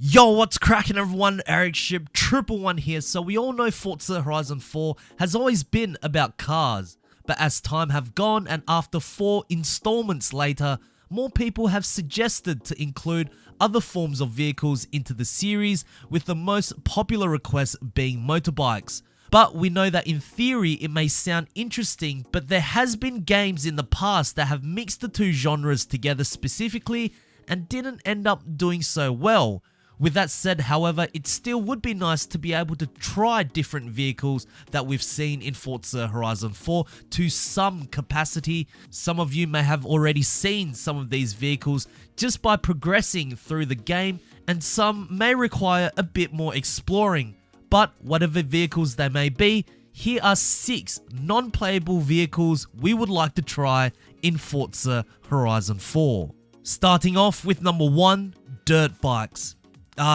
Yo, what's cracking everyone? Ericship, Triple One here. So we all know Forza Horizon 4 has always been about cars, but as time have gone and after 4 installments later, more people have suggested to include other forms of vehicles into the series, with the most popular request being motorbikes. But we know that in theory it may sound interesting, but there has been games in the past that have mixed the two genres together specifically and didn't end up doing so well. With that said, however, it still would be nice to be able to try different vehicles that we've seen in Forza Horizon 4 to some capacity. Some of you may have already seen some of these vehicles just by progressing through the game, and some may require a bit more exploring. But whatever vehicles they may be, here are 6 non-playable vehicles we would like to try in Forza Horizon 4. Starting off with number 1, dirt bikes.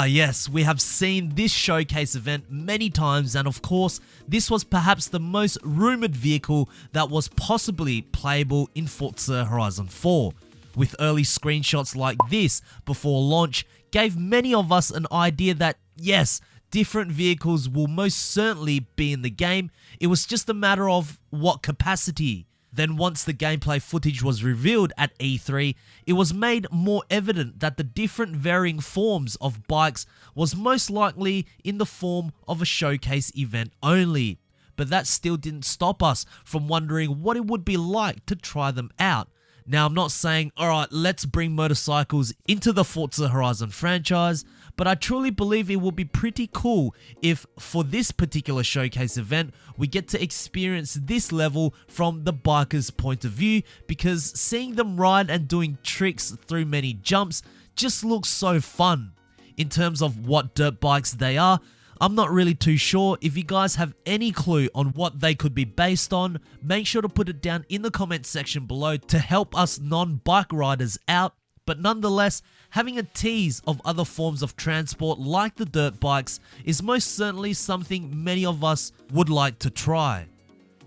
Yes, we have seen this showcase event many times, and of course, this was perhaps the most rumored vehicle that was possibly playable in Forza Horizon 4. With early screenshots like this before launch, gave many of us an idea that yes, different vehicles will most certainly be in the game. It was just a matter of what capacity. Then once the gameplay footage was revealed at E3, it was made more evident that the different varying forms of bikes was most likely in the form of a showcase event only. But that still didn't stop us from wondering what it would be like to try them out. Now, I'm not saying, alright, let's bring motorcycles into the Forza Horizon franchise, but I truly believe it will be pretty cool if, for this particular showcase event, we get to experience this level from the biker's point of view, because seeing them ride and doing tricks through many jumps just looks so fun. In terms of what dirt bikes they are, I'm not really too sure. If you guys have any clue on what they could be based on, make sure to put it down in the comment section below to help us non-bike riders out. But nonetheless, having a tease of other forms of transport like the dirt bikes is most certainly something many of us would like to try.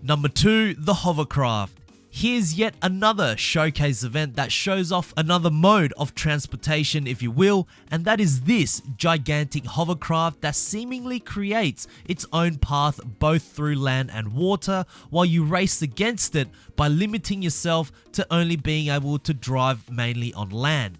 Number 2, the Hovercraft. Here's yet another showcase event that shows off another mode of transportation, if you will, and that is this gigantic hovercraft that seemingly creates its own path both through land and water, while you race against it by limiting yourself to only being able to drive mainly on land.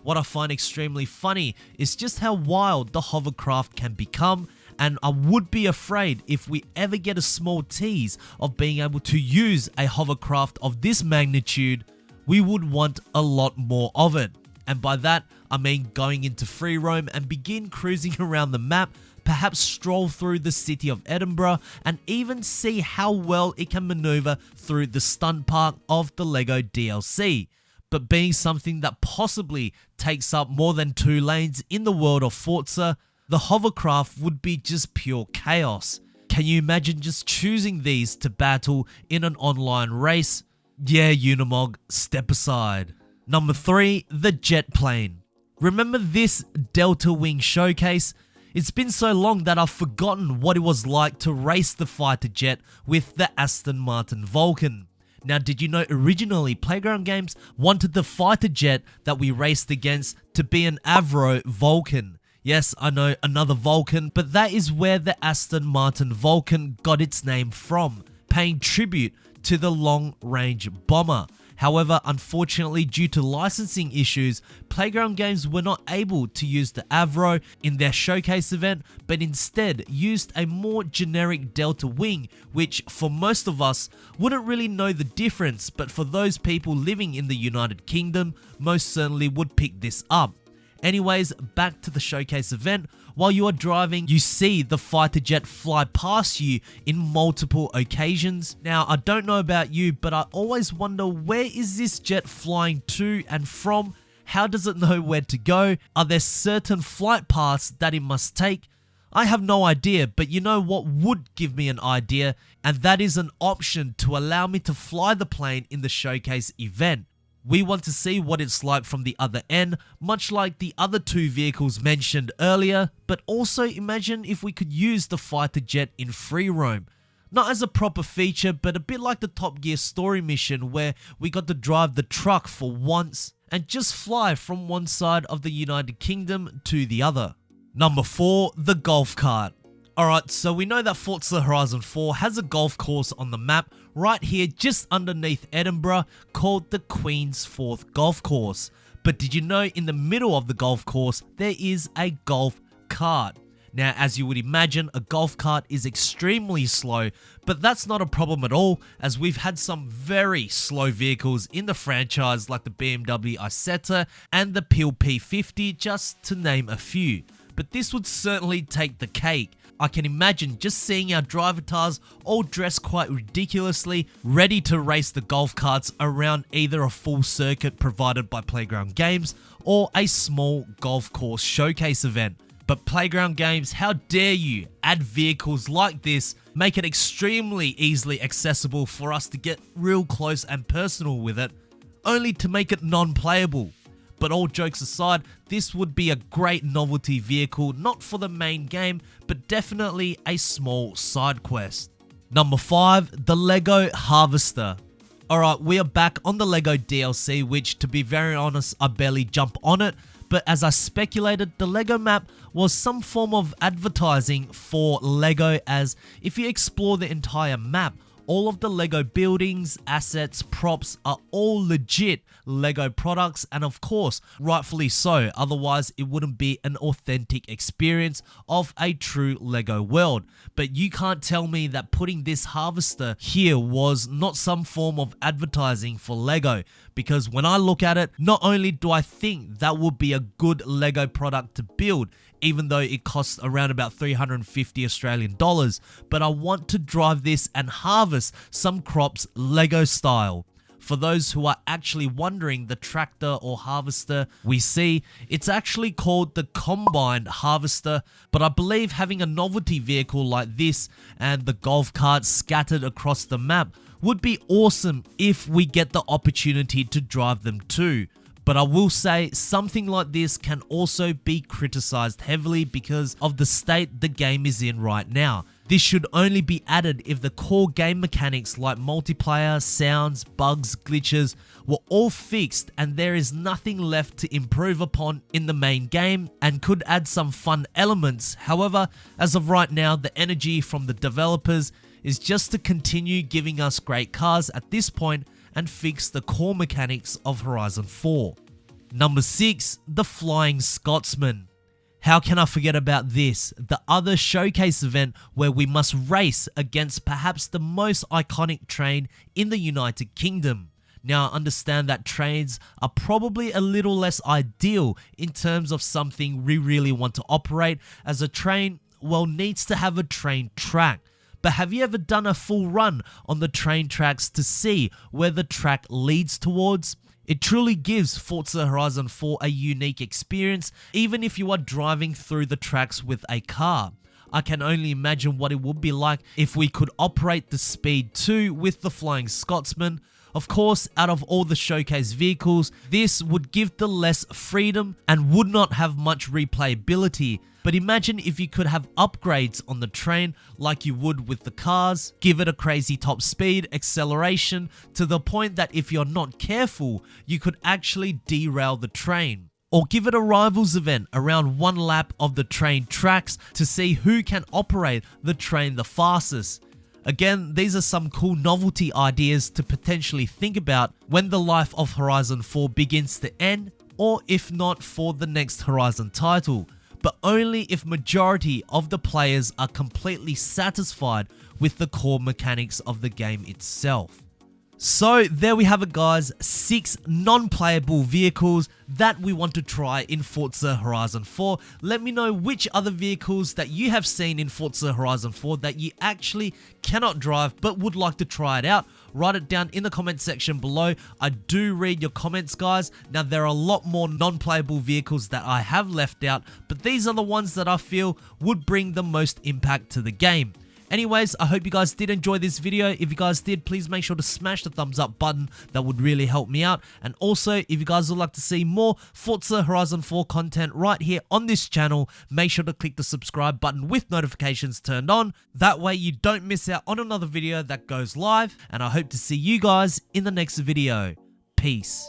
What I find extremely funny is just how wild the hovercraft can become, and I would be afraid if we ever get a small tease of being able to use a hovercraft of this magnitude, we would want a lot more of it. And by that, I mean going into free roam and begin cruising around the map, perhaps stroll through the city of Edinburgh, and even see how well it can maneuver through the stunt park of the LEGO DLC. But being something that possibly takes up more than 2 lanes in the world of Forza, the hovercraft would be just pure chaos. Can you imagine just choosing these to battle in an online race? Yeah, Unimog, step aside. Number 3, the jet plane. Remember this Delta Wing showcase? It's been so long that I've forgotten what it was like to race the fighter jet with the Aston Martin Vulcan. Now, did you know originally Playground Games wanted the fighter jet that we raced against to be an Avro Vulcan? Yes, I know, another Vulcan, but that is where the Aston Martin Vulcan got its name from, paying tribute to the long-range bomber. However, unfortunately, due to licensing issues, Playground Games were not able to use the Avro in their showcase event, but instead used a more generic Delta Wing, which for most of us wouldn't really know the difference, but for those people living in the United Kingdom, most certainly would pick this up. Anyways, back to the showcase event. While you are driving, you see the fighter jet fly past you in multiple occasions. Now, I don't know about you, but I always wonder, where is this jet flying to and from? How does it know where to go? Are there certain flight paths that it must take? I have no idea, but you know what would give me an idea, and that is an option to allow me to fly the plane in the showcase event. We want to see what it's like from the other end, much like the other 2 vehicles mentioned earlier, but also imagine if we could use the fighter jet in free roam. Not as a proper feature, but a bit like the Top Gear story mission where we got to drive the truck for once and just fly from one side of the United Kingdom to the other. Number 4, the golf cart. Alright, so we know that Forza Horizon 4 has a golf course on the map right here just underneath Edinburgh called the Queen's Fourth Golf Course. But did you know in the middle of the golf course there is a golf cart? Now, as you would imagine, a golf cart is extremely slow, but that's not a problem at all, as we've had some very slow vehicles in the franchise like the BMW Isetta and the Peel P50, just to name a few. But this would certainly take the cake. I can imagine just seeing our drivatars all dressed quite ridiculously, ready to race the golf carts around either a full circuit provided by Playground Games or a small golf course showcase event. But Playground Games, how dare you add vehicles like this, make it extremely easily accessible for us to get real close and personal with it, only to make it non-playable. But all jokes aside, this would be a great novelty vehicle, not for the main game, but definitely a small side quest. Number 5, the Lego Harvester. Alright, we are back on the Lego DLC, which to be very honest, I barely jump on it, but as I speculated, the Lego map was some form of advertising for Lego, as if you explore the entire map, all of the Lego buildings, assets, props are all legit Lego products, and of course, rightfully so, otherwise it wouldn't be an authentic experience of a true Lego world. But you can't tell me that putting this harvester here was not some form of advertising for Lego, because when I look at it, not only do I think that would be a good Lego product to build, even though it costs around about 350 Australian dollars, but I want to drive this and harvest some crops Lego style. For those who are actually wondering, the tractor or harvester we see, it's actually called the Combined Harvester, but I believe having a novelty vehicle like this and the golf carts scattered across the map would be awesome if we get the opportunity to drive them too. But I will say something like this can also be criticized heavily because of the state the game is in right now. This should only be added if the core game mechanics like multiplayer, sounds, bugs, glitches were all fixed and there is nothing left to improve upon in the main game, and could add some fun elements. However, as of right now, the energy from the developers is just to continue giving us great cars at this point and fix the core mechanics of Horizon 4. Number 6, the Flying Scotsman. How can I forget about this? The other showcase event where we must race against perhaps the most iconic train in the United Kingdom. Now I understand that trains are probably a little less ideal in terms of something we really want to operate, as a train, well, needs to have a train track. But have you ever done a full run on the train tracks to see where the track leads towards? It truly gives Forza Horizon 4 a unique experience, even if you are driving through the tracks with a car. I can only imagine what it would be like if we could operate the Speed 2 with the Flying Scotsman. Of course, out of all the showcase vehicles, this would give the less freedom and would not have much replayability. But imagine if you could have upgrades on the train like you would with the cars, give it a crazy top speed, acceleration, to the point that if you're not careful, you could actually derail the train. Or give it a rivals event around one lap of the train tracks to see who can operate the train the fastest. Again, these are some cool novelty ideas to potentially think about when the life of Horizon 4 begins to end, or if not for the next Horizon title, but only if majority of the players are completely satisfied with the core mechanics of the game itself. So there we have it guys, 6 non-playable vehicles that we want to try in Forza Horizon 4. Let me know which other vehicles that you have seen in Forza Horizon 4 that you actually cannot drive but would like to try it out. Write it down in the comment section below. I do read your comments guys. Now there are a lot more non-playable vehicles that I have left out, but these are the ones that I feel would bring the most impact to the game. Anyways, I hope you guys did enjoy this video. If you guys did, please make sure to smash the thumbs up button. That would really help me out. And also, if you guys would like to see more Forza Horizon 4 content right here on this channel, make sure to click the subscribe button with notifications turned on. That way you don't miss out on another video that goes live. And I hope to see you guys in the next video. Peace.